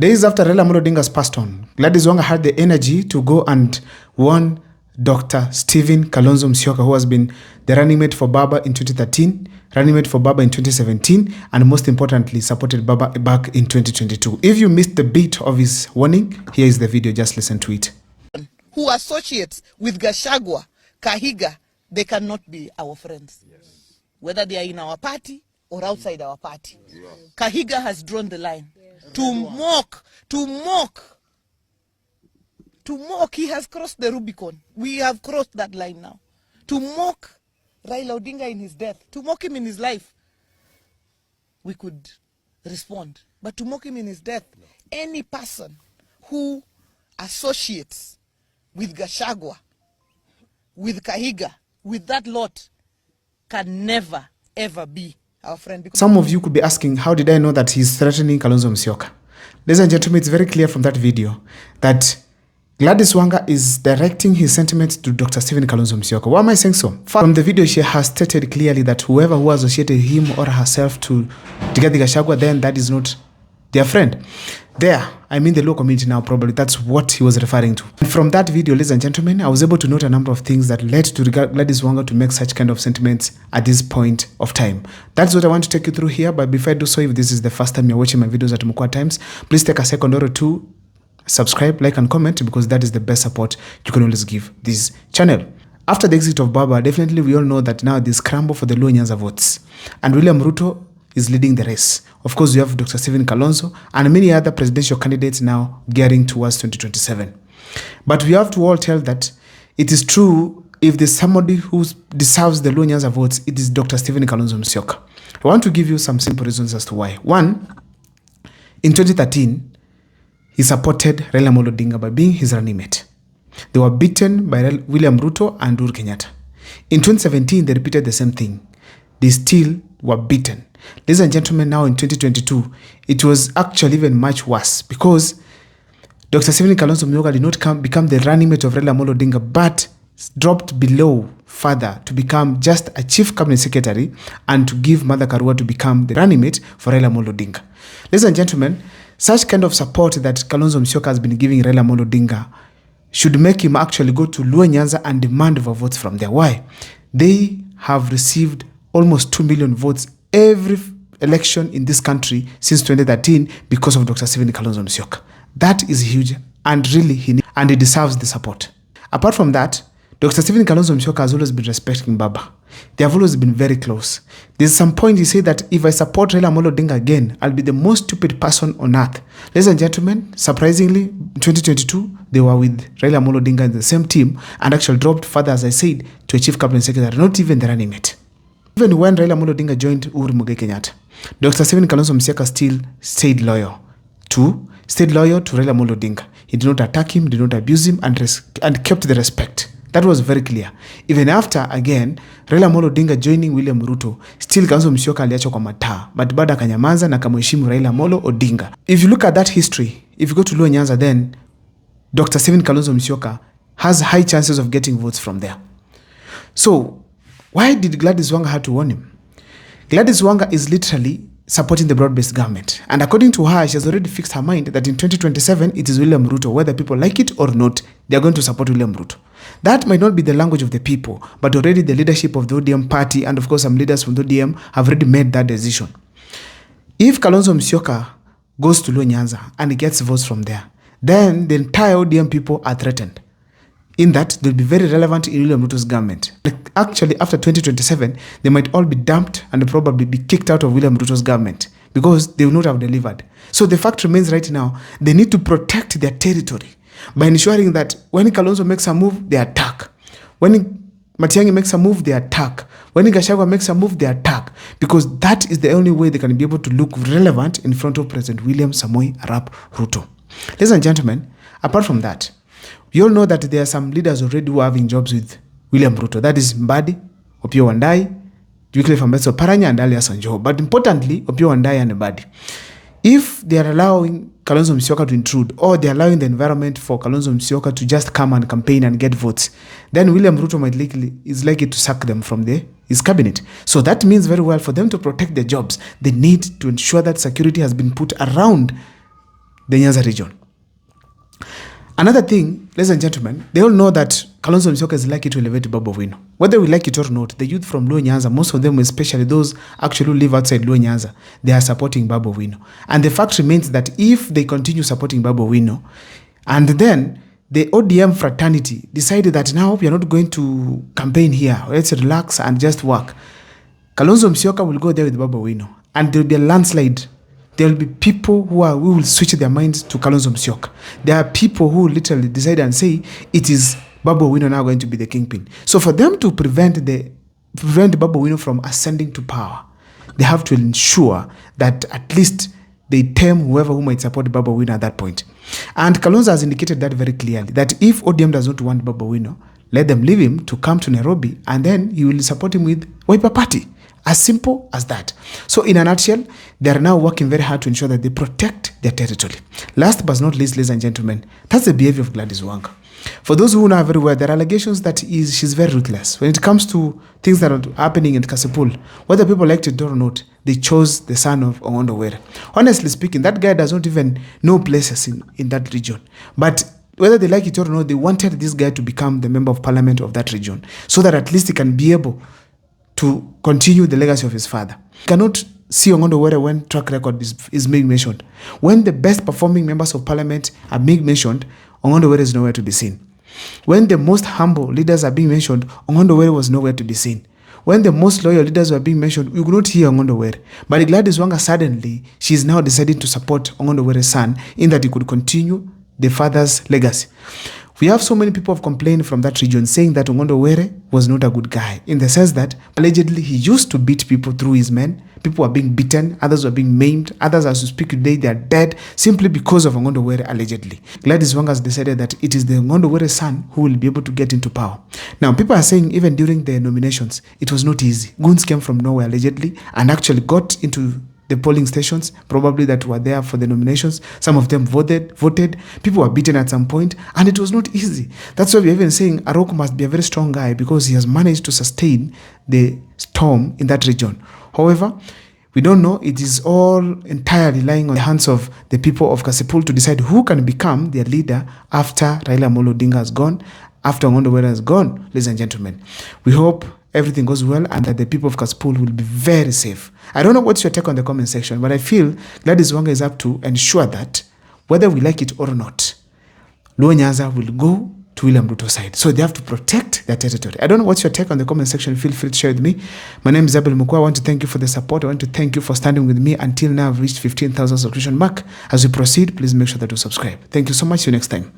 Days after Raila Amolo Odinga's passed on, Gladys Wanga had the energy to go and warn Dr. Stephen Kalonzo Musyoka, who has been the running mate for Baba in 2013, running mate for Baba in 2017, and most importantly, supported Baba back in 2022. If you missed the beat of his warning, here is the video. Just listen to it. Who associates with Gachagua, Kahiga, they cannot be our friends. Yes. Whether they are in our party or outside our party. Yes. Kahiga has drawn the line. Yes. To mock, he has crossed the Rubicon. We have crossed that line now. To mock Raila Odinga in his death, to mock him in his life, we could respond. But to mock him in his death, no. Any person who associates with Gachagua, with Kahiga, with that lot, can never, ever be our friend. Because some of you could be asking, how did I know that he's threatening Kalonzo Musyoka? Ladies and gentlemen, it's very clear from that video that Gladys Wanga is directing his sentiments to Dr. Stephen Kalonzo Musyoka. Why am I saying so? From the video, she has stated clearly that whoever who associated him or herself to get the Gachagua, then that is not their friend. There, I mean the law community now, probably. That's what he was referring to. And from that video, ladies and gentlemen, I was able to note a number of things that led to Gladys Wanga to make such kind of sentiments at this point of time. That's what I want to take you through here. But before I do so, if this is the first time you're watching my videos at Mukwa Times, please take a second or two, subscribe, like, and comment, because that is the best support you can always give this channel. After the exit of Baba, definitely we all know that now there's scramble for the Luo Nyanza votes. And William Ruto is leading the race. Of course, we have Dr. Stephen Kalonzo and many other presidential candidates now gearing towards 2027. But we have to all tell that it is true, if there's somebody who deserves the Luo Nyanza votes, it is Dr. Stephen Kalonzo Musyoka. I want to give you some simple reasons as to why. One, in 2013, he supported Raila Amolo Odinga by being his running mate. They were beaten by William Ruto and Uhuru Kenyatta. In 2017, they repeated the same thing. They still were beaten. Ladies and gentlemen, now in 2022, it was actually even much worse because Dr. Stephen Kalonzo Musyoka did not become the running mate of Raila Amolo Odinga, but dropped below further to become just a chief cabinet secretary and to give Mother Karua to become the running mate for Raila Amolo Odinga. Ladies and gentlemen, such kind of support that Kalonzo Musyoka has been giving Raila Amolo Odinga should make him actually go to Luo Nyanza and demand for votes from there. Why? They have received almost 2 million votes every election in this country since 2013 because of Dr. Stephen Kalonzo Musyoka. That is huge, and really he deserves the support. Apart from that, Dr. Stephen Kalonzo Musyoka has always been respecting Baba. They have always been very close. There's some point he said that if I support Raila Amolo Odinga again, I'll be the most stupid person on earth. Ladies and gentlemen, surprisingly, in 2022, they were with Raila Amolo Odinga in the same team and actually dropped further, as I said, to a chief cabinet secretary, not even the running mate. Even when Raila Amolo Odinga joined Uhuru Kenyatta, Dr. Stephen Kalonzo Musyoka still stayed loyal to Raila Amolo Odinga. He did not attack him, did not abuse him, and kept the respect. That was very clear. Even after, again, Raila Amolo Odinga joining William Ruto, still Kalonzo Musyoka aliachwa kwa mataa, but baada akanyamaza na kamheshimu Raila Amolo Odinga. If you look at that history, if you go to Luo Nyanza, then Dr. Stephen Kalonzo Musyoka has high chances of getting votes from there. So, why did Gladys Wanga have to warn him? Gladys Wanga is literally supporting the broad-based government. And according to her, she has already fixed her mind that in 2027, it is William Ruto. Whether people like it or not, they are going to support William Ruto. That might not be the language of the people, but already the leadership of the ODM party and of course some leaders from the ODM have already made that decision. If Kalonzo Musyoka goes to Luo Nyanza and gets votes from there, then the entire ODM people are threatened. In that, they'll be very relevant in William Ruto's government. Actually, after 2027, they might all be dumped and probably be kicked out of William Ruto's government because they will not have delivered. So the fact remains right now, they need to protect their territory by ensuring that when Kalonzo makes a move, they attack. When Matiang'i makes a move, they attack. When Gachagua makes a move, they attack. Because that is the only way they can be able to look relevant in front of President William Samoei Arap Ruto. Ladies and gentlemen, apart from that, you all know that there are some leaders already who are having jobs with William Ruto. That is Mbadi, Opiyo Wandayi, Wycliffe Ambeso Paranya, and Ali Hassan Joho. But importantly, Opiyo Wandayi and Mbadi. If they are allowing Kalonzo Musyoka to intrude, or they are allowing the environment for Kalonzo Musyoka to just come and campaign and get votes, then William Ruto is likely to sack them from his cabinet. So that means very well for them to protect their jobs, they need to ensure that security has been put around the Nyanza region. Another thing, ladies and gentlemen, they all know that Kalonzo Musyoka is likely to elevate Babu Owino. Whether we like it or not, the youth from Luo Nyanza, most of them, especially those actually who live outside Luo Nyanza, they are supporting Babu Owino. And the fact remains that if they continue supporting Babu Owino, and then the ODM fraternity decided that now we are not going to campaign here, let's relax and just work, Kalonzo Musyoka will go there with Babu Owino, and there will be a landslide. There will be people who will switch their minds to Kalonzo Musyoka. There are people who literally decide and say it is Babu Owino now going to be the kingpin. So for them to prevent Babu Owino from ascending to power, they have to ensure that at least they tame whoever who might support Babu Owino at that point. And Kalonzo has indicated that very clearly, that if ODM does not want Babu Owino, let them leave him to come to Nairobi, and then he will support him with Wiper Party. As simple as that. So in a nutshell, they are now working very hard to ensure that they protect their territory. Last but not least, ladies and gentlemen, that's the behavior of Gladys Wanga. For those who know her very well, there are allegations that she's very ruthless. When it comes to things that are happening in Kasipul, whether people like it or not, they chose the son of Ongondo Were. Honestly speaking, that guy does not even know places in that region. But whether they like it or not, they wanted this guy to become the member of parliament of that region, so that at least he can be able to continue the legacy of his father. You cannot see Ongondo Were when track record is being mentioned. When the best performing members of parliament are being mentioned, Ongondo Were is nowhere to be seen. When the most humble leaders are being mentioned, Ongondo Were was nowhere to be seen. When the most loyal leaders were being mentioned, we could not hear Ongondo Were. But Gladys Wanga, suddenly, she is now deciding to support Ongondo Were's son in that he could continue the father's legacy. We have so many people have complained from that region saying that Ongondo Were was not a good guy, in the sense that allegedly he used to beat people through his men. People were being beaten, others were being maimed, others as we speak today they are dead simply because of Ongondo Were allegedly. Gladys Wanga has decided that it is the Ongondo Were son who will be able to get into power. Now people are saying even during the nominations it was not easy. Goons came from nowhere allegedly and actually got into the polling stations, probably that were there for the nominations. Some of them voted. People were beaten at some point, and it was not easy. That's why we're even saying Aroko must be a very strong guy, because he has managed to sustain the storm in that region. However, we don't know. It is all entirely lying on the hands of the people of Kasipul to decide who can become their leader after Raila Amolo Odinga has gone, after Ongondo Were has gone, ladies and gentlemen. We hope everything goes well and that the people of Kasipul will be very safe. I don't know what's your take on the comment section, but I feel Gladys Wanga is up to ensure that whether we like it or not, Luo Nyanza will go to William Ruto's side. So they have to protect their territory. I don't know what's your take on the comment section. Feel free to share with me. My name is Abel Mukwa. I want to thank you for the support. I want to thank you for standing with me until now. I've reached 15,000 subscription mark. As we proceed, please make sure that you subscribe. Thank you so much. See you next time.